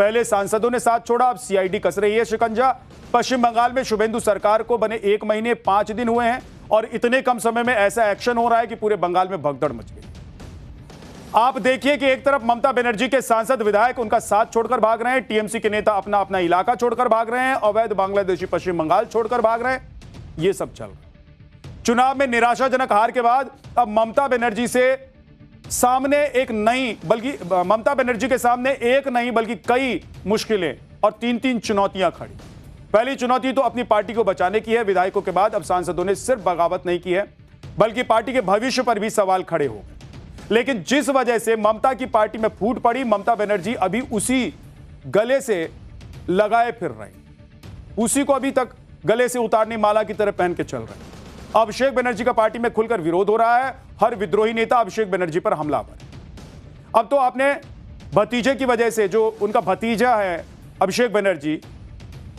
पहले सांसदों ने साथ छोड़ा, अब सीआईडी कस रही है शिकंजा। पश्चिम बंगाल में शुभेंदु सरकार को बने 1 महीने 5 दिन हुए हैं और इतने कम समय में ऐसा एक्शन हो रहा है कि पूरे बंगाल में भगदड़ मच गई। आप देखिए कि एक तरफ ममता बनर्जी के सांसद विधायक उनका साथ छोड़कर भाग रहे हैं, टीएमसी के नेता अपना अपना इलाका छोड़कर भाग रहे हैं, अवैध बांग्लादेशी पश्चिम बंगाल छोड़कर भाग रहे हैं। यह सब चल रहा है। चुनाव में निराशाजनक हार के बाद अब ममता बनर्जी से सामने एक नई, बल्कि ममता बनर्जी के सामने एक नहीं बल्कि कई मुश्किलें और 3-3 चुनौतियां खड़ी। पहली चुनौती तो अपनी पार्टी को बचाने की है। विधायकों के बाद अब सांसदों ने सिर्फ बगावत नहीं की है बल्कि पार्टी के भविष्य पर भी सवाल खड़े हो गए। लेकिन जिस वजह से ममता की पार्टी में फूट पड़ी, ममता बनर्जी अभी उसी गले से लगाए फिर रहे, उसी को अभी तक गले से उतारने माला की तरह पहन के चल रहे हैं। अभिषेक बनर्जी का पार्टी में खुलकर विरोध हो रहा है। हर विद्रोही नेता अभिषेक बनर्जी पर हमलावर है। अब तो आपने भतीजे की वजह से, जो उनका भतीजा है अभिषेक बनर्जी,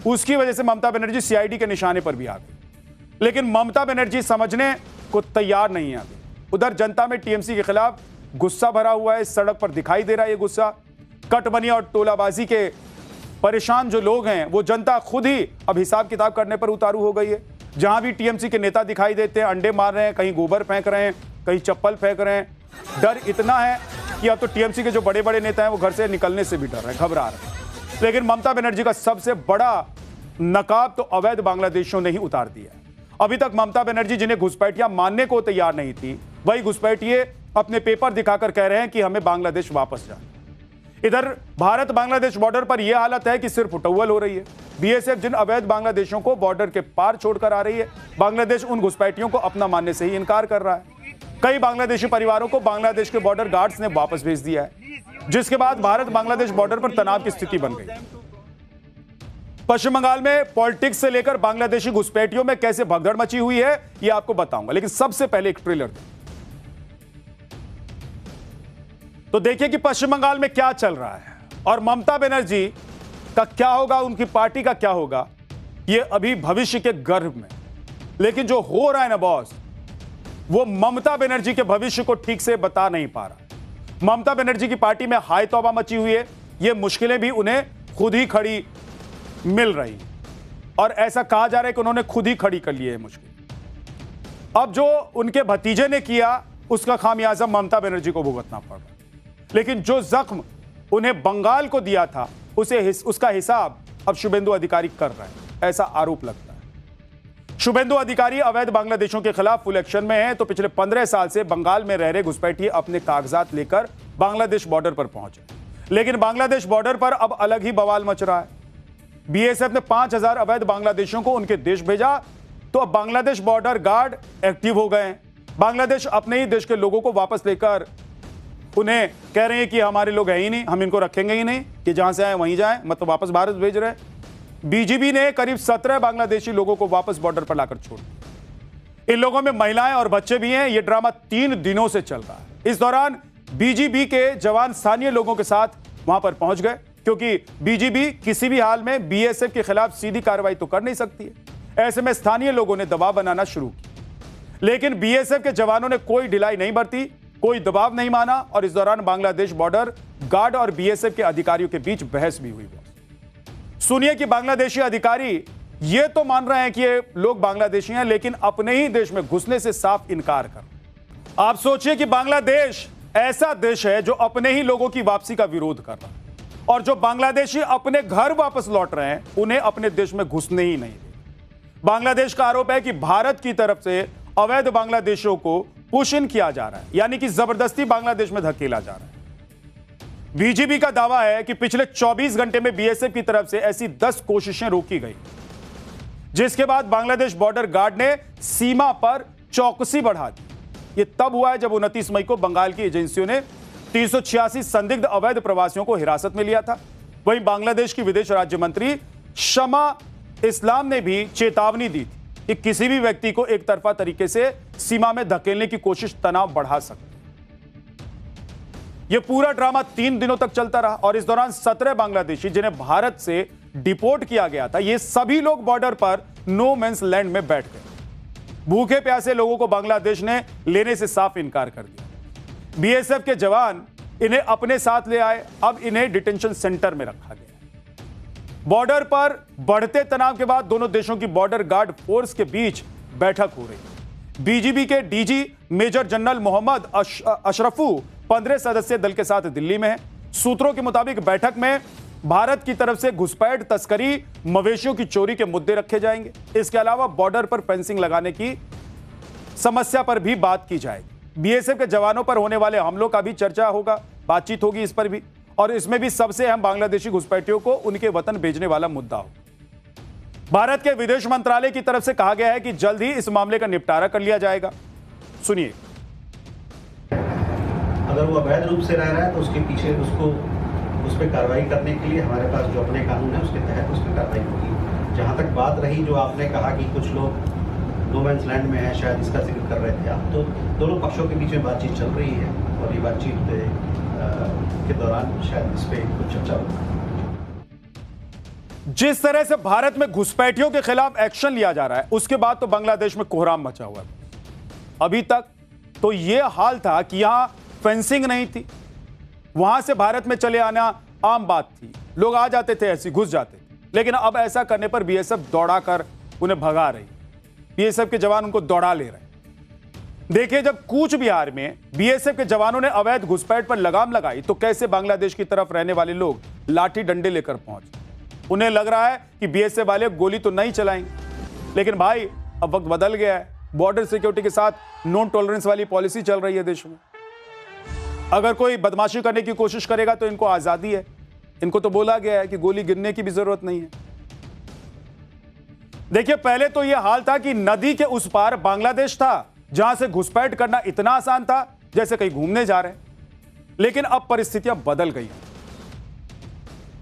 उसकी वजह से ममता बनर्जी सीआईडी के निशाने पर भी आ गई। लेकिन ममता बनर्जी समझने को तैयार नहीं है अभी। उधर जनता में टीएमसी के खिलाफ गुस्सा भरा हुआ है, सड़क पर दिखाई दे रहा है ये गुस्सा। कटबनी और टोलाबाजी के परेशान जो लोग हैं, वो जनता खुद ही अब हिसाब किताब करने पर उतारू हो गई है। जहां भी टीएमसी के नेता दिखाई देते हैं, अंडे मार रहे हैं, कहीं गोबर फेंक रहे हैं, कहीं चप्पल फेंक रहे हैं। डर इतना है कि अब तो टीएमसी के जो बड़े बड़े नेता हैं वो घर से निकलने से भी डर रहे हैं, घबरा रहे हैं। लेकिन ममता बनर्जी का सबसे बड़ा नकाब तो अवैध बांग्लादेशियों ने ही उतार दिया है। अभी तक ममता बनर्जी जिन्हें घुसपैठियां मानने को तैयार नहीं थी, वही घुसपैठिए अपने पेपर दिखाकर कह रहे हैं कि हमें बांग्लादेश वापस जाना। इधर भारत बांग्लादेश बॉर्डर पर यह हालत है कि सिर्फ उटव्वल हो रही है। बीएसएफ जिन अवैध बांग्लादेशियों को बॉर्डर के पार छोड़कर आ रही है, बांग्लादेश उन घुसपैठियों को अपना मानने से ही इनकार कर रहा है। कई बांग्लादेशी परिवारों को बांग्लादेश के बॉर्डर गार्ड्स ने वापस भेज दिया है, जिसके बाद भारत बांग्लादेश बॉर्डर पर तनाव की स्थिति बन गई। पश्चिम बंगाल में पॉलिटिक्स से लेकर बांग्लादेशी घुसपैठियों में कैसे भगदड़ मची हुई है यह आपको बताऊंगा, लेकिन सबसे पहले एक ट्रेलर दें तो देखिए कि पश्चिम बंगाल में क्या चल रहा है और ममता बनर्जी का क्या होगा, उनकी पार्टी का क्या होगा, ये अभी भविष्य के गर्भ में। लेकिन जो हो रहा है ना बॉस, वो ममता बनर्जी के भविष्य को ठीक से बता नहीं पा रहा। ममता बनर्जी की पार्टी में हाय तौबा मची हुई है। ये मुश्किलें भी उन्हें खुद ही खड़ी मिल रही और ऐसा कहा जा रहा है कि उन्होंने खुद ही खड़ी कर ली है मुश्किल। अब जो उनके भतीजे ने किया उसका खामियाजा ममता बनर्जी को भुगतना पड़ रहा है। लेकिन जो जख्म उन्हें बंगाल को दिया था उसका हिसाब अब शुभेंदु अधिकारी कर रहे हैं, ऐसा आरोप लगता है। शुभेंदु अधिकारी अवैध बांग्लादेशियों के खिलाफ फुल एक्शन में हैं, तो पिछले 15 साल से बंगाल में रह रहे घुसपैठिए अपने कागजात लेकर बांग्लादेश बॉर्डर पर पहुंचे। लेकिन बांग्लादेश बॉर्डर पर अब अलग ही बवाल मच रहा है। बीएसएफ ने 5000 अवैध बांग्लादेशियों को उनके देश भेजा, तो अब बांग्लादेश बॉर्डर गार्ड एक्टिव हो गए हैं। बांग्लादेश अपने ही देश के लोगों को वापस लेकर उन्हें कह रहे हैं कि हमारे लोग हैं ही नहीं, हम इनको रखेंगे ही नहीं, कि जहां से आए वहीं जाएं, मतलब वापस भारत भेज रहे हैं। बीजीबी ने करीब 17 बांग्लादेशी लोगों को वापस बॉर्डर पर लाकर छोड़ दिया। इन लोगों में महिलाएं और बच्चे भी हैं। यह ड्रामा 3 दिनों से चल रहा है। इस दौरान बीजीबी के जवान स्थानीय लोगों के साथ वहां पर पहुंच गए, क्योंकि बीजीबी किसी भी हाल में बीएसएफ के खिलाफ सीधी कार्रवाई तो कर नहीं सकती है। ऐसे में स्थानीय लोगों ने दबाव बनाना शुरू किया, लेकिन बीएसएफ के जवानों ने कोई ढिलाई नहीं बरती, कोई दबाव नहीं माना और इस दौरान बांग्लादेश बॉर्डर गार्ड और बीएसएफ के अधिकारियों के बीच बहस भी हुई। सुनिए कि बांग्लादेशी अधिकारी ये तो मान रहे हैं कि ये लोग बांग्लादेशी हैं, लेकिन अपने ही देश में घुसने से साफ इनकार कर। आप सोचिए कि बांग्लादेश ऐसा देश है जो अपने ही लोगों की वापसी का विरोध कर रहा है, और जो बांग्लादेशी अपने घर वापस लौट रहे हैं उन्हें अपने देश में घुसने ही नहीं दे। बांग्लादेश का आरोप है कि भारत की तरफ से अवैध बांग्लादेशियों को पुश इन किया जा रहा है, यानी कि जबरदस्ती बांग्लादेश में धकेला जा रहा है। बीजीबी का दावा है कि पिछले 24 घंटे में बीएसएफ की तरफ से ऐसी 10 कोशिशें रोकी गई, जिसके बाद बांग्लादेश बॉर्डर गार्ड ने सीमा पर चौकसी बढ़ा दी। यह तब हुआ है जब 29 मई को बंगाल की एजेंसियों ने 386 संदिग्ध अवैध प्रवासियों को हिरासत में लिया था। वहीं बांग्लादेश की विदेश राज्य मंत्री शमा इस्लाम ने भी चेतावनी दी थी कि किसी भी व्यक्ति को एक तरफा तरीके से सीमा में धकेलने की कोशिश तनाव बढ़ा सकती है। यह पूरा ड्रामा 3 दिनों तक चलता रहा और इस दौरान 17 बांग्लादेशी जिन्हें भारत से डिपोर्ट किया गया था, ये सभी लोग बॉर्डर पर नो मेंस लैंड में बैठ गए। भूखे प्यासे लोगों को बांग्लादेश ने लेने से साफ इनकार कर दिया। बीएसएफ के जवान इन्हें अपने साथ ले आए। अब इन्हें डिटेंशन सेंटर में रखा गया। बॉर्डर पर बढ़ते तनाव के बाद दोनों देशों की बॉर्डर गार्ड फोर्स के बीच बैठक हो रही है। बीजीबी के डीजी मेजर जनरल मोहम्मद अशरफू 15 सदस्यीय दल के साथ दिल्ली में है। सूत्रों के मुताबिक बैठक में भारत की तरफ से घुसपैठ, तस्करी, मवेशियों की चोरी के मुद्दे रखे जाएंगे। इसके अलावा बॉर्डर पर फेंसिंग लगाने की समस्या पर भी बात की जाएगी। बीएसएफ के जवानों पर होने वाले हमलों का भी चर्चा होगा, बातचीत होगी इस पर भी, और इसमें भी सबसे अहम बांग्लादेशी घुसपैठियों को उनके वतन भेजने वाला मुद्दा हो। भारत के विदेश मंत्रालय की तरफ से कहा गया है कि जल्द ही इस मामले का निपटारा कर लिया जाएगा। सुनिए। अगर वो अवैध रूप से रह रहा है तो उसके पीछे उस पर कार्रवाई करने के लिए हमारे पास जो अपने कानून है उसके तहत उस पर कार्रवाई होगी। जहाँ तक बात रही जो आपने कहा कि कुछ लोग नो मैंस लैंड में है, शायद इसका जिक्र कर रहे थे आप, तो दोनों पक्षों के बीच में बातचीत चल रही है और ये बातचीत के दौरान शायद इस पर कुछ चर्चा होगी। जिस तरह से भारत में घुसपैठियों के खिलाफ एक्शन लिया जा रहा है उसके बाद तो बांग्लादेश में कोहराम मचा हुआ है। अभी तक तो यह हाल था कि यहां फेंसिंग नहीं थी, वहां से भारत में चले आना आम बात थी, लोग आ जाते थे, ऐसे घुस जाते थे। लेकिन अब ऐसा करने पर बीएसएफ दौड़ाकर उन्हें भगा रही, बीएसएफ के जवान उनको दौड़ा ले रहे हैं। देखिए, जब कूच बिहार में बीएसएफ के जवानों ने अवैध घुसपैठ पर लगाम लगाई तो कैसे बांग्लादेश की तरफ रहने वाले लोग लाठी डंडे लेकर पहुंचे। उन्हें लग रहा है कि बीएसएफ वाले गोली तो नहीं चलाएंगे, लेकिन भाई अब वक्त बदल गया है। बॉर्डर सिक्योरिटी के साथ नॉन टॉलरेंस वाली पॉलिसी चल रही है देश में। अगर कोई बदमाशी करने की कोशिश करेगा तो इनको आजादी है। इनको तो बोला गया है कि गोली गिरने की भी जरूरत नहीं है। देखिए, पहले तो यह हाल था कि नदी के उस पार बांग्लादेश था, जहां से घुसपैठ करना इतना आसान था जैसे कहीं घूमने जा रहे हैं। लेकिन अब परिस्थितियां बदल गई हैं।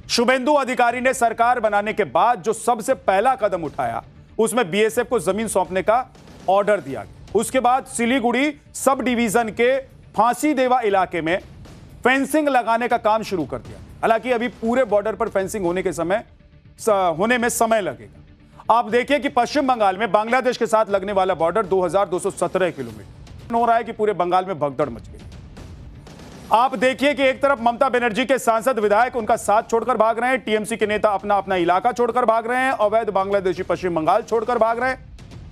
शुभेंदु अधिकारी ने सरकार बनाने के बाद जो सबसे पहला कदम उठाया उसमें बीएसएफ को जमीन सौंपने का ऑर्डर दिया गया। उसके बाद सिलीगुड़ी सब डिवीजन के फांसी देवा इलाके में फेंसिंग लगाने का काम शुरू कर दिया। हालांकि अभी पूरे बॉर्डर पर फेंसिंग होने में समय लगेगा। आप देखिए कि पश्चिम बंगाल में बांग्लादेश के साथ लगने वाला बॉर्डर 2217 किलोमीटर हो रहा है कि पूरे बंगाल में भगदड़ मच गई। आप देखिए कि एक तरफ ममता बनर्जी के सांसद विधायक उनका साथ छोड़कर भाग रहे हैं, टीएमसी के नेता अपना अपना इलाका छोड़कर भाग रहे हैं, अवैध बांग्लादेशी पश्चिम बंगाल छोड़कर भाग रहे हैं।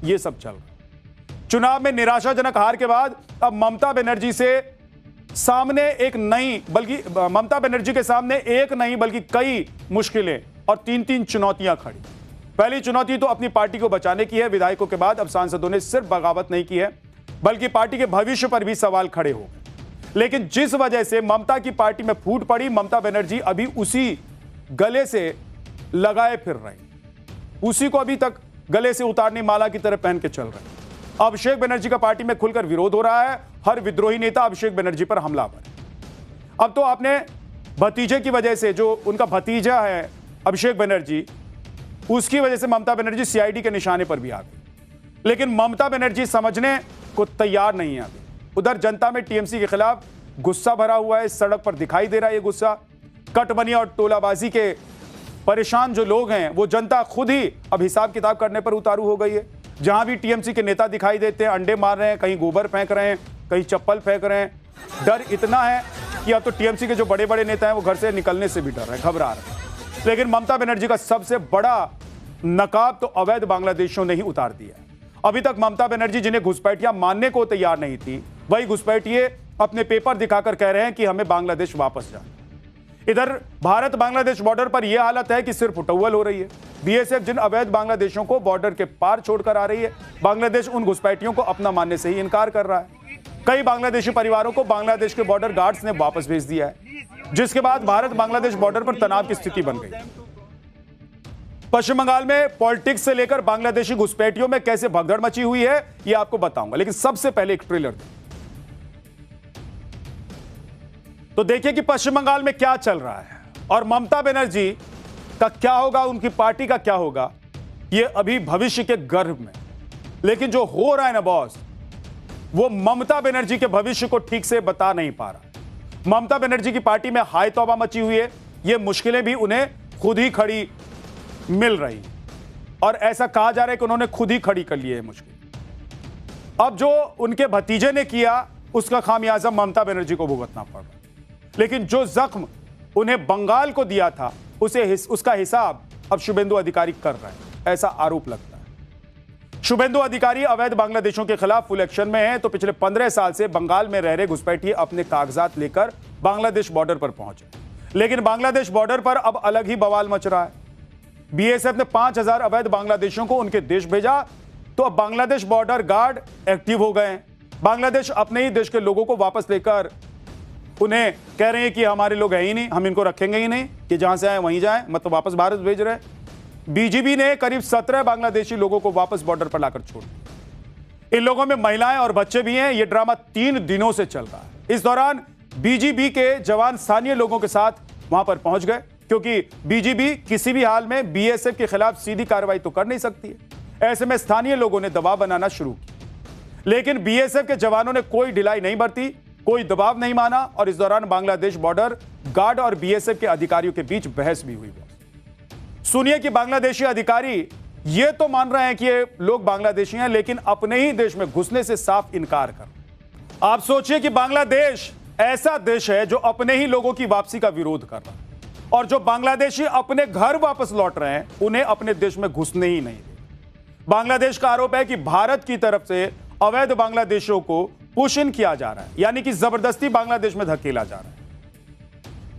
यह सब चल रहा है। चुनाव में निराशाजनक हार के बाद अब ममता बनर्जी के सामने एक नहीं बल्कि कई मुश्किलें और तीन चुनौतियां खड़ी। पहली चुनौती तो अपनी पार्टी को बचाने की है। विधायकों के बाद अब सांसदों ने सिर्फ बगावत नहीं की है बल्कि पार्टी के भविष्य पर भी सवाल खड़े हो गए। लेकिन जिस वजह से ममता की पार्टी में फूट पड़ी, ममता बनर्जी अभी उसी गले से लगाए फिर रहे, उसी को अभी तक गले से उतारने माला की तरह पहन के चल रहे हैं। अभिषेक बनर्जी का पार्टी में खुलकर विरोध हो रहा है। हर विद्रोही नेता अभिषेक बनर्जी पर हमलावर है। अब तो आपने भतीजे की वजह से, जो उनका भतीजा है अभिषेक बनर्जी, उसकी वजह से ममता बनर्जी सीआईडी के निशाने पर भी आ गई। लेकिन ममता बनर्जी समझने को तैयार नहीं है अभी। उधर जनता में टीएमसी के खिलाफ गुस्सा भरा हुआ है, सड़क पर दिखाई दे रहा है ये गुस्सा। कटमनी और टोलाबाजी के परेशान जो लोग हैं वो जनता खुद ही अब हिसाब किताब करने पर उतारू हो गई है। जहां भी टीएमसी के नेता दिखाई देते हैं, अंडे मार रहे हैं, कहीं गोबर फेंक रहे हैं, कहीं चप्पल फेंक रहे हैं। डर इतना है कि अब तो टीएमसी के जो बड़े बड़े नेता हैं वो घर से निकलने से भी डर रहे हैं, घबरा रहे हैं। लेकिन ममता बनर्जी का सबसे बड़ा नकाब तो अवैध बांग्लादेशियों ने ही उतार दिया है। अभी तक ममता बनर्जी जिन्हें घुसपैठियां मानने को तैयार नहीं थी, वही घुसपैठिए अपने पेपर दिखाकर कह रहे हैं कि हमें बांग्लादेश वापस जाना। इधर भारत बांग्लादेश बॉर्डर पर यह हालत है कि सिर्फ उटव्वल हो रही है। बीएसएफ जिन अवैध बांग्लादेशियों को बॉर्डर के पार छोड़कर आ रही है, बांग्लादेश उन घुसपैठियों को अपना मानने से ही इनकार कर रहा है। कई बांग्लादेशी परिवारों को बांग्लादेश के बॉर्डर गार्ड्स ने वापस भेज दिया है, जिसके बाद भारत बांग्लादेश बॉर्डर पर तनाव की स्थिति बन गई। पश्चिम बंगाल में पॉलिटिक्स से लेकर बांग्लादेशी घुसपैठियों में कैसे भगदड़ मची हुई है यह आपको बताऊंगा, लेकिन सबसे पहले एक ट्रेलर दें तो देखिए कि पश्चिम बंगाल में क्या चल रहा है और ममता बनर्जी का क्या होगा, उनकी पार्टी का क्या होगा, यह अभी भविष्य के गर्भ में। लेकिन जो हो रहा है ना बॉस, वो ममता बनर्जी के भविष्य को ठीक से बता नहीं पा रहा। ममता बनर्जी की पार्टी में हाय तौबा मची हुई है। ये मुश्किलें भी उन्हें खुद ही खड़ी मिल रही और ऐसा कहा जा रहा है कि उन्होंने खुद ही खड़ी कर ली है मुश्किल। अब जो उनके भतीजे ने किया उसका खामियाजा ममता बनर्जी को भुगतना पड़ रहा। लेकिन जो जख्म उन्हें बंगाल को दिया था उसका हिसाब अब शुभेंदु अधिकारी कर रहे हैं, ऐसा आरोप लगता है। शुभेंदु अधिकारी अवैध बांग्लादेशियों के खिलाफ फुल एक्शन में हैं, तो पिछले 15 साल से बंगाल में रह रहे घुसपैठिए अपने कागजात लेकर बांग्लादेश बॉर्डर पर पहुंचे, लेकिन बांग्लादेश बॉर्डर पर अब अलग ही बवाल मच रहा है। बीएसएफ ने 5000 अवैध बांग्लादेशियों को उनके देश भेजा, तो अब बांग्लादेश बॉर्डर गार्ड एक्टिव हो गए हैं। बांग्लादेश अपने ही देश के लोगों को वापस लेकर उन्हें कह रहे हैं कि हमारे लोग हैं ही नहीं, हम इनको रखेंगे ही नहीं, कि जहां से आए वहीं जाएं, मतलब वापस भारत भेज रहे हैं। बीजीबी ने करीब 17 बांग्लादेशी लोगों को वापस बॉर्डर पर लाकर छोड़ दिया। इन लोगों में महिलाएं और बच्चे भी हैं। यह ड्रामा 3 दिनों से चल रहा है। इस दौरान बीजीबी के जवान स्थानीय लोगों के साथ वहां पर पहुंच गए, क्योंकि बीजीबी किसी भी हाल में बीएसएफ के खिलाफ सीधी कार्रवाई तो कर नहीं सकती है। ऐसे में स्थानीय लोगों ने दबाव बनाना शुरू किया, लेकिन बीएसएफ के जवानों ने कोई ढिलाई नहीं बरती, कोई दबाव नहीं माना, और इस दौरान बांग्लादेश बॉर्डर गार्ड और बीएसएफ के अधिकारियों के बीच बहस भी हुई। सुनिए कि बांग्लादेशी अधिकारी ये तो मान रहे हैं कि ये लोग बांग्लादेशी हैं, लेकिन अपने ही देश में घुसने से साफ इनकार कर। आप सोचिए कि बांग्लादेश ऐसा देश है जो अपने ही लोगों की वापसी का विरोध कर रहा है, और जो बांग्लादेशी अपने घर वापस लौट रहे हैं उन्हें अपने देश में घुसने ही नहीं दे। बांग्लादेश का आरोप है कि भारत की तरफ से अवैध बांग्लादेशियों को पुश इन किया जा रहा है, यानी कि जबरदस्ती बांग्लादेश में धकेला जा रहा है।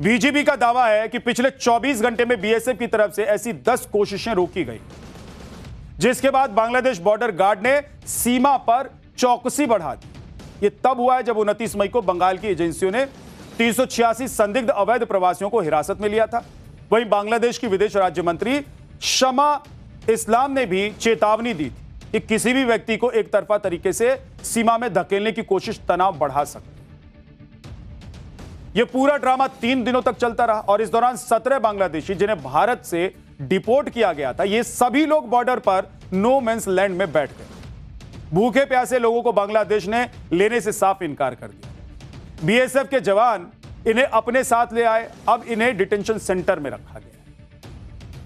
बीजीबी का दावा है कि पिछले 24 घंटे में बीएसएफ की तरफ से ऐसी 10 कोशिशें रोकी गई, जिसके बाद बांग्लादेश बॉर्डर गार्ड ने सीमा पर चौकसी बढ़ा दी। यह तब हुआ है जब 29 मई को बंगाल की एजेंसियों ने 386 संदिग्ध अवैध प्रवासियों को हिरासत में लिया था। वहीं बांग्लादेश की विदेश राज्य मंत्री शमा इस्लाम ने भी चेतावनी दी थी कि किसी भी व्यक्ति को एक तरफा तरीके से सीमा में धकेलने की कोशिश तनाव बढ़ा सकती है। यह पूरा ड्रामा 3 दिनों तक चलता रहा, और इस दौरान 17 बांग्लादेशी जिन्हें भारत से डिपोर्ट किया गया था, ये सभी लोग बॉर्डर पर नो मैंस लैंड में बैठ गए। भूखे प्यासे लोगों को बांग्लादेश ने लेने से साफ इनकार कर दिया। बीएसएफ के जवान इन्हें अपने साथ ले आए। अब इन्हें डिटेंशन सेंटर में रखा गया।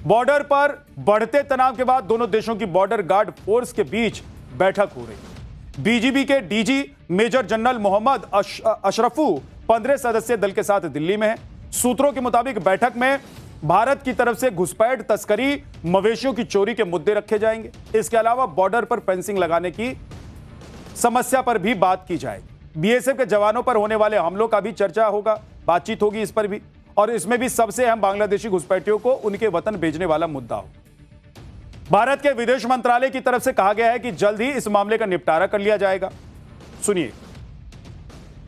बॉर्डर पर बढ़ते तनाव के बाद दोनों देशों की बॉर्डर गार्ड फोर्स के बीच बैठक हो रही। बीजीबी के डीजी मेजर जनरल मोहम्मद अशरफू 15 सदस्यीय दल के साथ दिल्ली में है। सूत्रों के मुताबिक बैठक में भारत की तरफ से घुसपैठ, तस्करी, मवेशियों की चोरी के मुद्दे रखे जाएंगे। इसके अलावा बॉर्डर पर फेंसिंग लगाने की समस्या पर भी बात की जाएगी। बीएसएफ के जवानों पर होने वाले हमलों का भी चर्चा होगा, बातचीत होगी इस पर भी, और इसमें भी सबसे अहम बांग्लादेशी घुसपैठियों को उनके वतन भेजने वाला मुद्दा हो। भारत के विदेश मंत्रालय की तरफ से कहा गया है कि जल्द ही इस मामले का निपटारा कर लिया जाएगा। सुनिए।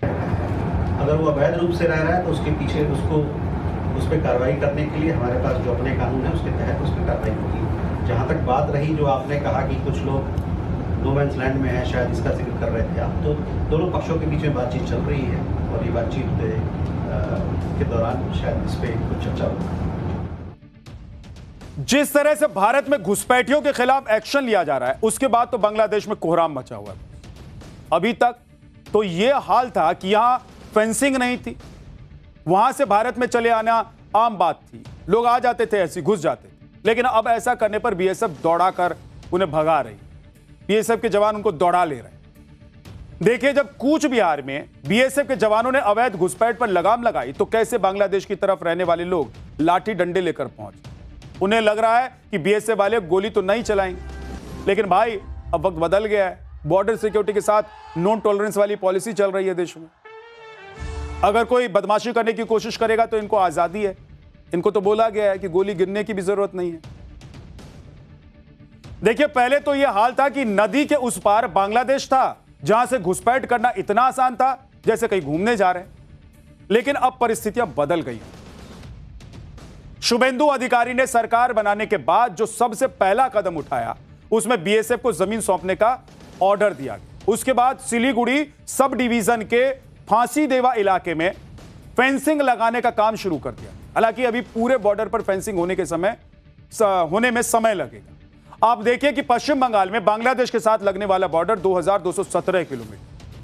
अगर वो अवैध रूप से रह रहा है तो उसके पीछे उसको उस पर कार्रवाई करने के लिए हमारे पास जो अपने कानून है उसके तहत उस पर कार्रवाई होगी। जहाँ तक बात रही जो आपने कहा कि कुछ लोग नो मैंस लैंड में है, शायद इसका जिक्र कर रहे थे आप, तो दोनों पक्षों के बीच में बातचीत चल रही है, और ये बातचीत के दौरान शायद इस पर कुछ चर्चा होगी। जिस तरह से भारत में घुसपैठियों के खिलाफ एक्शन लिया जा रहा है, उसके बाद तो बांग्लादेश में कोहराम मचा हुआ है। अभी तक तो यह हाल था कि यहां फेंसिंग नहीं थी, वहां से भारत में चले आना आम बात थी, लोग आ जाते थे, ऐसे घुस जाते थे। लेकिन अब ऐसा करने पर बीएसएफ दौड़ाकर उन्हें भगा रही, बीएसएफ के जवान उनको दौड़ा ले रहे हैं। देखिए, जब कूच बिहार में बीएसएफ के जवानों ने अवैध घुसपैठ पर लगाम लगाई, तो कैसे बांग्लादेश की तरफ रहने वाले लोग लाठी डंडे लेकर पहुंचे। उन्हें लग रहा है कि बीएसएफ वाले गोली तो नहीं चलाएंगे, लेकिन भाई अब वक्त बदल गया है। बॉर्डर सिक्योरिटी के साथ नॉन टॉलरेंस वाली पॉलिसी चल रही है देश में। अगर कोई बदमाशी करने की कोशिश करेगा तो इनको आजादी है। इनको तो बोला गया है कि गोली गिरने की भी जरूरत नहीं है। देखिए, पहले तो यह हाल था कि नदी के उस पार बांग्लादेश था, जहां से घुसपैठ करना इतना आसान था जैसे कहीं घूमने जा रहे हैं। लेकिन अब परिस्थितियां बदल गई। शुभेंदु अधिकारी ने सरकार बनाने के बाद जो सबसे पहला कदम उठाया, उसमें बीएसएफ को जमीन सौंपने का ऑर्डर दिया गया। उसके बाद सिलीगुड़ी सब डिवीजन के फांसी देवा इलाके में फेंसिंग लगाने का काम शुरू कर दिया। हालांकि अभी पूरे बॉर्डर पर फेंसिंग होने में समय लगेगा। आप देखिए कि पश्चिम बंगाल में बांग्लादेश के साथ लगने वाला बॉर्डर 2217 किलोमीटर,